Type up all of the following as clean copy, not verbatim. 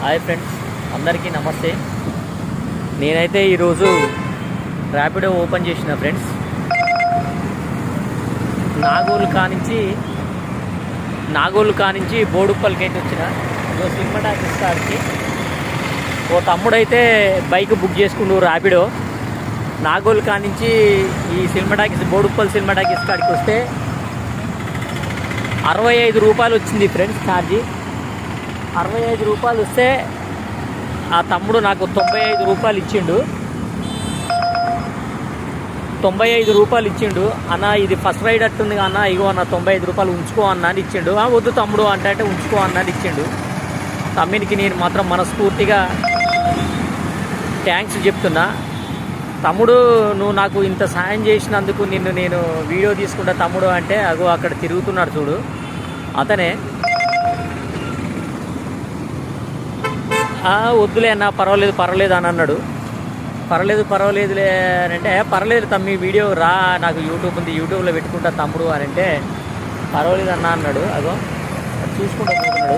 Hi friends, అందరికీ నమస్తే. నేనైతే ఈరోజు ర్యాపిడో ఓపెన్ చేసిన ఫ్రెండ్స్. నాగోలు కానించి బోడుప్పల్కి అయితే వచ్చిన సినిమా టాకీస్ కాడికి. ఓ తమ్ముడైతే బైక్ బుక్ చేసుకుండు ర్యాపిడో. నాగోలు కానించి ఈ cinema talkies Boduppal cinema talkies కాడికి వస్తే 65 రూపాయలు వచ్చింది ఫ్రెండ్స్ ఛార్జీ. 65 రూపాయలు వస్తే ఆ తమ్ముడు నాకు 95 రూపాయలు ఇచ్చిండు. 95 రూపాయలు ఇచ్చిండు. అన్న ఇది ఫస్ట్ రైడ్ అట్టుంది అన్న, ఇగో అన్న 95 రూపాయలు ఉంచుకో అన్న అని ఇచ్చిండు. వద్దు తమ్ముడు అంటే ఉంచుకో అన్న అని ఇచ్చిండు. తమ్మునికి నేను మాత్రం మనస్ఫూర్తిగా థ్యాంక్స్ చెప్తున్నా. తమ్ముడు, నువ్వు నాకు ఇంత సాయం చేసినందుకు నేను వీడియో తీసుకుంటా తమ్ముడు అంటే, అగో అక్కడ తిరుగుతున్నాడు చూడు అతనే. వద్దులే అన్న, పర్వాలేదు అని అన్నాడు. పర్వాలేదులే అని అంటే, పర్వాలేదు తమ్మి వీడియో రా, నాకు యూట్యూబ్ ఉంది, యూట్యూబ్లో పెట్టుకుంటా తమ్ముడు అని అంటే, పర్వాలేదు అన్న అన్నాడు. అగో చూసుకుంటూ పోతున్నాడు.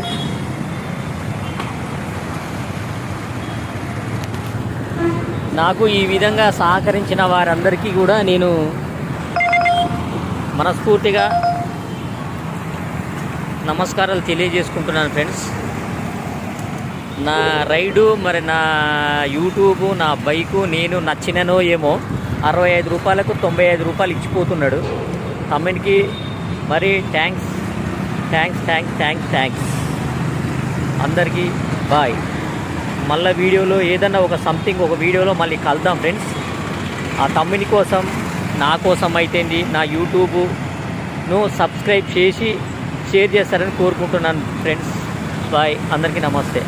నాకు ఈ విధంగా సహకరించిన వారందరికీ కూడా నేను మనస్ఫూర్తిగా నమస్కారాలు తెలియజేసుకుంటున్నాను ఫ్రెండ్స్. నా రైడు, మరి నా యూట్యూబ్, నా బైకు నేను నచ్చిననో ఏమో 65 రూపాయలకు 95 రూపాయలు ఇచ్చిపోతున్నాడు. తమ్మునికి మరి థ్యాంక్స్. అందరికీ బాయ్. మళ్ళీ వీడియోలో ఏదన్నా ఒక వీడియోలో మళ్ళీ కలుద్దాం ఫ్రెండ్స్. ఆ తమ్ముని కోసం, నా కోసం అయితేంది, నా యూట్యూబ్ను సబ్స్క్రైబ్ చేసి షేర్ చేస్తారని కోరుకుంటున్నాను ఫ్రెండ్స్. బాయ్, అందరికీ నమస్తే.